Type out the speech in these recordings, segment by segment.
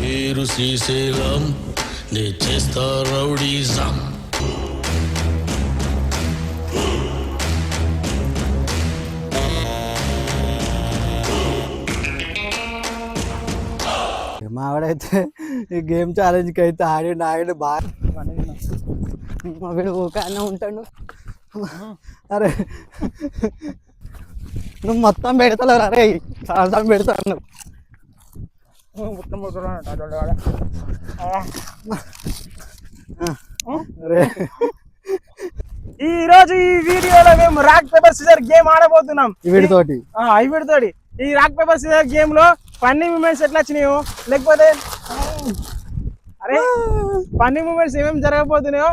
పేరు శ్రీశైలం నే చేస్తా రౌడీజం. మావాడైతే ఈ గేమ్ ఛాలెంజ్కి అయితే ఆడి బాగా మా వీడు ఊకానే ఉంటాడు. అరే నువ్వు మొత్తం పెడతలేవు, అరే చాలా పెడతాను నువ్వు. ఈ రోజు ఈ వీడియోలో మేము రాక్ పేపర్ సిజర్ గేమ్ ఆడబోతున్నాం. వీడితోటి ఈ రాక్ పేపర్ సిజర్ గేమ్ లో ఫన్నీ మూమెంట్స్ ఎట్లా వచ్చినాయో, లేకపోతే అరే ఫన్నీ మూమెంట్స్ ఏమేమి జరగబోతున్నాయో,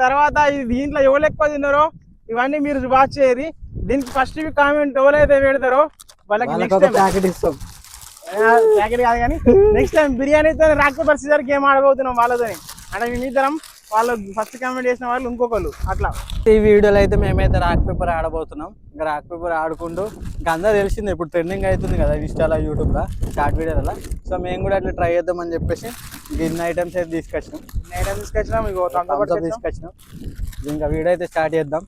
తర్వాత దీంట్లో ఎవరు ఎక్కువ తిన్నారో ఇవన్నీ మీరు వాచ్ చేయరు. దీనికి ఫస్ట్ కామెంట్ ఎవరైతే పెడతారో వాళ్ళకి ప్యాకెట్ ఇస్తాం. ప్యాకెట్ కాదు కానీ నెక్స్ట్ టైం బిర్యానీతో రాక్ పేపర్ సిజర్ గేమ్ ఆడబోతున్నాం వాళ్ళతోని. అంటే మేమిద్దరం వాళ్ళు ఫస్ట్ కామెంట్ చేసిన వాళ్ళు ఇంకొకళ్ళు అట్లా. ఈ వీడియోలో అయితే మేమైతే రాక్ పేపర్ ఆడబోతున్నాం. ఇంకా రాక్ పేపర్ ఆడుకుంటూ ఇంకా అందరూ తెలిసింది ఇప్పుడు ట్రెండింగ్ అవుతుంది కదా ఇన్స్టాలో, యూట్యూబ్లో, షార్ట్ వీడియోలలో. సో మేము కూడా అట్లా ట్రై చేద్దామని చెప్పేసి ఇన్ని ఐటమ్స్ అయితే తీసుకొచ్చినాం. ఇంకా వీడియో అయితే స్టార్ట్ చేద్దాం.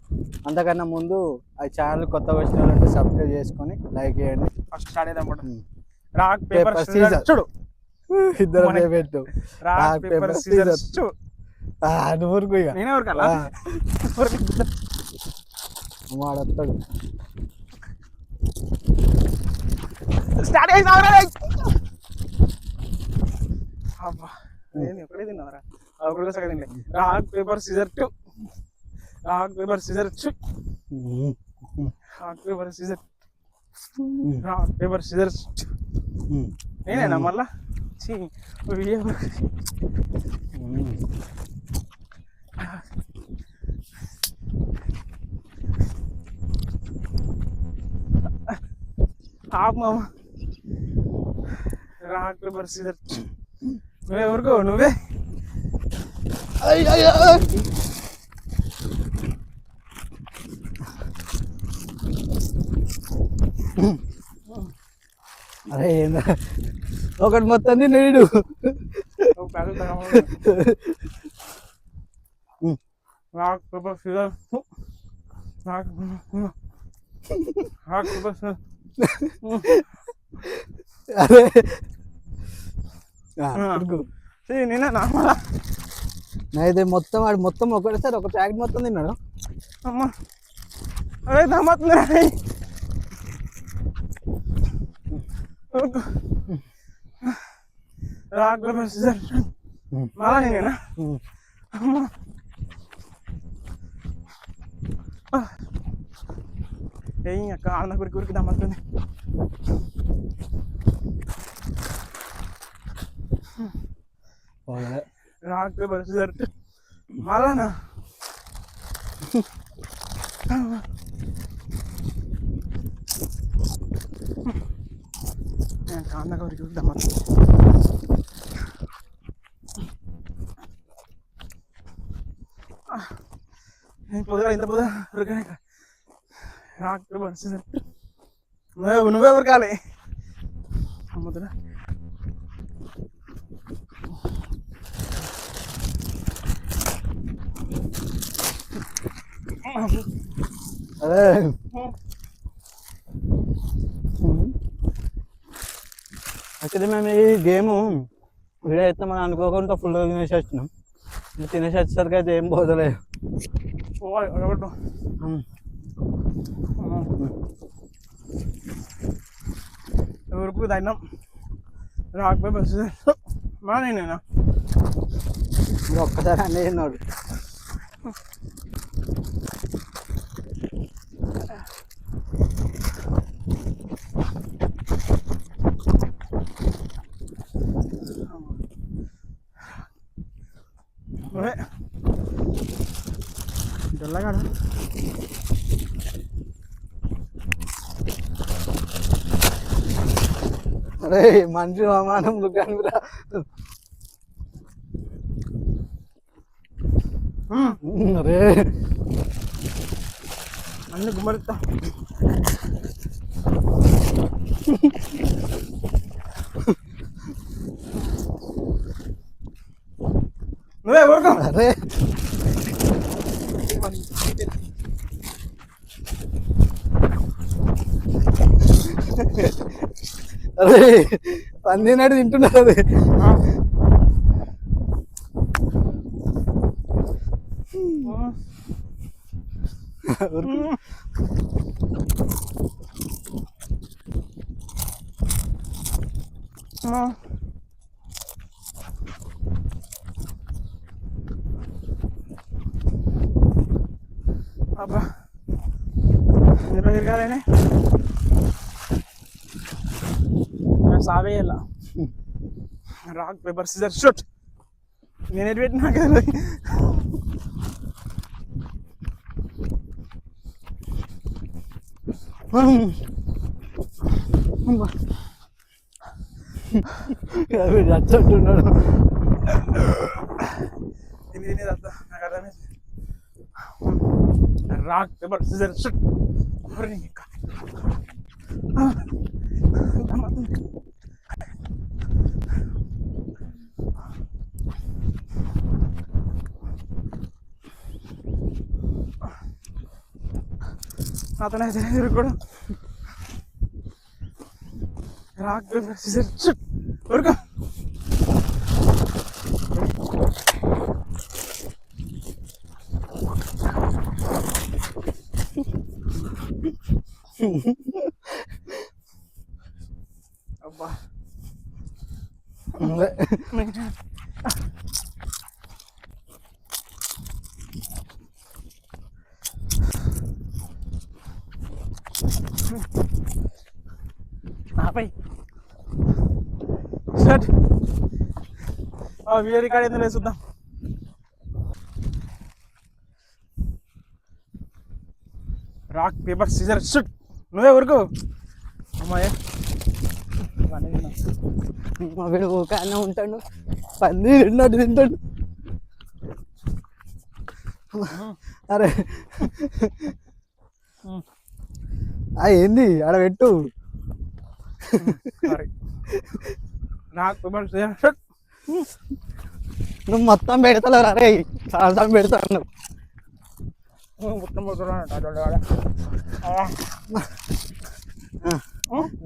అంతకన్నా ముందు ఆ ఛానల్ కొత్తగా వచ్చిన వాళ్ళంటే సబ్స్క్రైబ్ చేసుకొని లైక్ చేయండి. ఫస్ట్ స్టార్ట్ చేద్దాం. రాక్ పేపర్ సిజర్ చూడు, ఇద్దరు పెట్టు. రాక్ పేపర్ సిజర్ చూడు. నువ్వు ఊరుకు ఇక, నేనే ఊరకాలా? వాడొస్తాడు. స్టార్ట్ చేసినావరా? అబ్బా నేను ఎక్కడే తిన్నావరా? ఒకటే సగం తినలే. Rock paper scissor two, rock paper scissor two, rock paper scissor, rock paper scissor. నేనేనా మళ్ళా వీడియో ఆప్ మామ. Rock paper scissor. నువ్వే ఊరుకో, నువ్వే. అరే ఒకటి మొత్తం తిన్నాడు. Rock paper scissor, rock paper scissor. అరే నేనేనా? అయితే మొత్తం వాడు మొత్తం ఒకటేసారి ఒక ప్యాకెట్ మొత్తం తిన్నాడు. అమ్మా అదే దమ్మతుందిరా. రాక్ పేపర్ సిజర్ మళ్ళా నేనేనా? అమ్మా ఏ అక్క ఆడ కురికి దమ్మతుంది. రాక్ పేపర్ సిజర్ మళ్ళానా? కాంద కురికి దమ్మతుంది. పొద్దుగా ఇంత పొద్దుగా ఉరకనే. రాక్ పేపర్ సిజర్ నువ్వే ఉరకాలి. అమ్ముతున్నా అదే యాక్చువల్లీ మేము ఈ గేము వీడియో అయితే మనం అనుకోకుండా ఫుల్గా తినేసి వచ్చినాం. తినేసి వచ్చేసరికి అయితే ఏం పోతలేదు. ఎవరికి దండం. రాక్ పేపర్ సిజర్ మా నేనేనా? ఒక్కసారి అన్నీ తిన్నాడు. తెల్లగాడ అరే మనిషి అవమానం లుకానురా. అరే అన్ని గుమ్మరిస్తా. నువ్వే ఊరుకో. అరే అరే పంది నాడు తింటున్నారు అది. అబ్బా తిరగాలని సావేయాల. Rock paper scissor shoot. నేను ఎటు పెట్టినా కదా. చచ్చుంటున్నాడు. తిని తప్ప నాకు అర్థమైంది. Rock paper scissor shoot. అతను అయితే కూడా రాక్ పేపర్ సిజర్ షూట్. ఊరుకో. అబ్బా ఆపై షట్. వీడియో రికార్డ్ ఏందో లేదు చూద్దాం. Rock paper scissor shoot. నువ్వే ఊరుకో. అమ్మాయి మా వీడు ఒక అన్న ఉంటాడు, పంది తిన్నాడు తింటాడు. అరే ఏంది ఆడ పెట్టు. Rock paper scissor shoot. నువ్వు మొత్తం పెడతలేవు. అరే చాలా పెడతాను. మొత్తం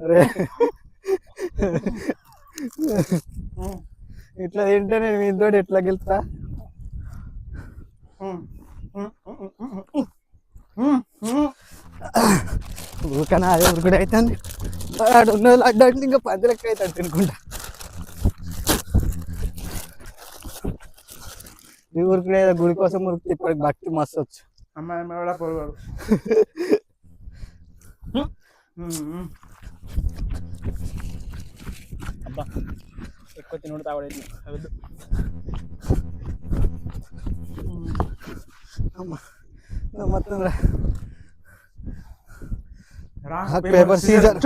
అరే ఇట్లా తింటే నేను మీతో ఎట్లా గెలుస్తా? ఊరికనా అదే ఉరుకుడు అవుతుంది. ఆడు ఉన్నది అడ్డంటే ఇంకా 10 లెక్క అవుతాడు తినుకుంటా. ఈ ఉరుకుడు ఏదో గుడి కోసం ఉరుకుతే ఇప్పటికి భక్తి మస్తు వచ్చు. అమ్మాయి కూడా పొరగాడు. అబ్బా ఎక్కువ తినడు తాగలేదు. మొత్తం రాక్ పేపర్ సీజర్.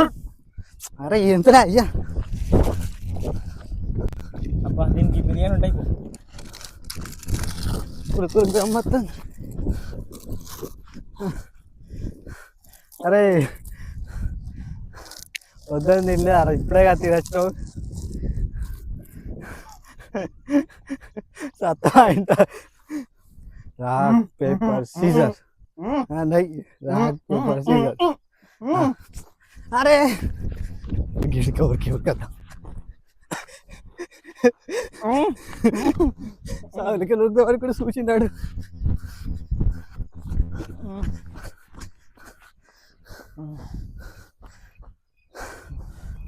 అరే ఎంతరా అయ్యా. అబ్బా దీనికి బిర్యానీ ఉంటాయి. ఉరుకు మొత్తం. అరే వద్దని తిండి. అరే ఇప్పుడేగా తినచ్చు. సత్తా ఇంట. Rock paper scissor. Rock paper scissor. అరే గిడికి ఊరికే కదా. సాగులకి వరకు కూడా చూసినాడు.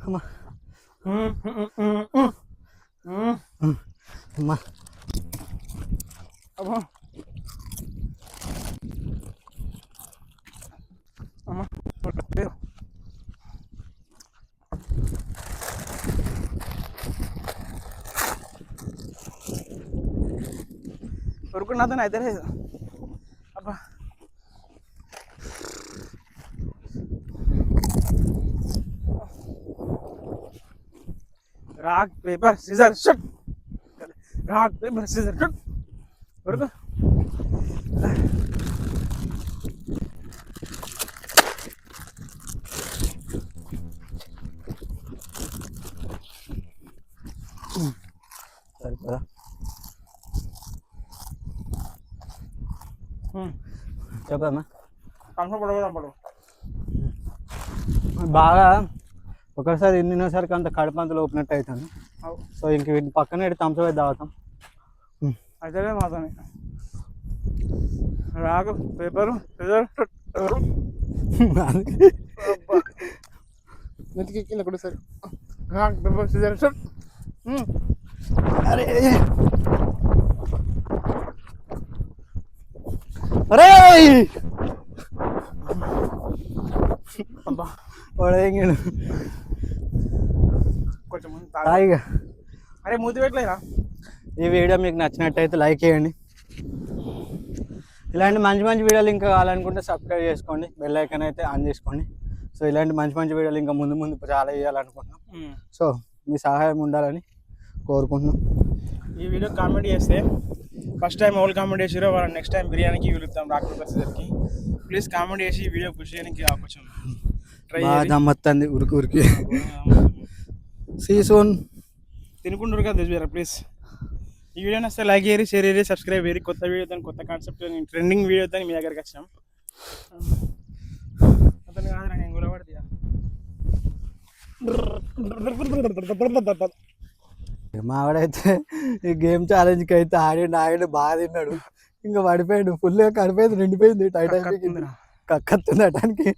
అమ్మా అమ్మా అమ్మా అమ్మా ఉరుకున్నది అయితే లేదు. అబ్బా rock paper scissor shoot. Rock paper scissor shoot. ఉరుకు. సరిపోదా? చెప్పమ్మా. కంఫర్ట్ పడదాం పడు. బాగా ఒకసారి ఎన్నినోసరికి అంత కడుపంతలో ఓపినట్టు అవుతుంది. సో ఇంక వీటి పక్కన థమ్స్అప్ అయితే తాగుతాం. అయితే మాతోని రాకు పేపరు మెతికి కింద కూడా సరే పేపర్ సిజర్ అరే అరే అబ్బా వాడేంగాడు కొంచెం తాగిగా. అరే మూతి పెట్టలేరా. ఈ వీడియో మీకు నచ్చినట్టయితే లైక్ చేయండి. ఇలాంటి మంచి మంచి వీడియోలు ఇంకా కావాలనుకుంటే సబ్స్క్రైబ్ చేసుకోండి, బెల్ ఐకాన్ అయితే ఆన్ చేసుకోండి. సో ఇలాంటి మంచి మంచి వీడియోలు ఇంకా ముందు ముందు చాలా చేయాలనుకుంటున్నాం. సో మీ సహాయం ఉండాలని కోరుకుంటున్నాం. ఈ వీడియో కామెంట్ చేస్తే ఫస్ట్ టైం ఎవరు కామెంట్ చేసారో వాళ్ళ నెక్స్ట్ టైం బిర్యానీకి పిలుస్తాం రాక్ పేపర్ సిజర్కి. ప్లీజ్ కామెంట్ చేసి ఈ వీడియో పుష్ చేయడానికి కొంచెం ట్రై దమ్మత్తంది ఉరికి ఉరికి. See soon. తినుకుంటారు కదా తెచ్చారా ప్లీజ్. ఈ వీడియో నచ్చితే లైక్ చేయరి, షేర్ చేయరి, సబ్స్క్రైబ్ చేయరి. కొత్త వీడియోతో కొత్త కాన్సెప్ట్ ట్రెండింగ్ వీడియోతో మీ దగ్గరికి వచ్చాం. అతను కాదురా నేను గురపడతా. మావాడైతే ఈ గేమ్ ఛాలెంజ్కి అయితే ఆడి బాగా తిన్నాడు. ఇంకా పడిపోయాడు, ఫుల్గా కడిపోయింది, నిండిపోయింది. టైటానిక్ కక్కత్తుంది అటానికి.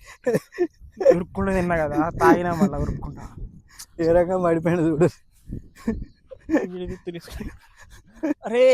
ఉరుక్కుంటూ తిన్నా కదా తాగినా మళ్ళీ ఉరుక్కుంటా. ఏ రకంగా పడిపోయాడు చూడు. అరే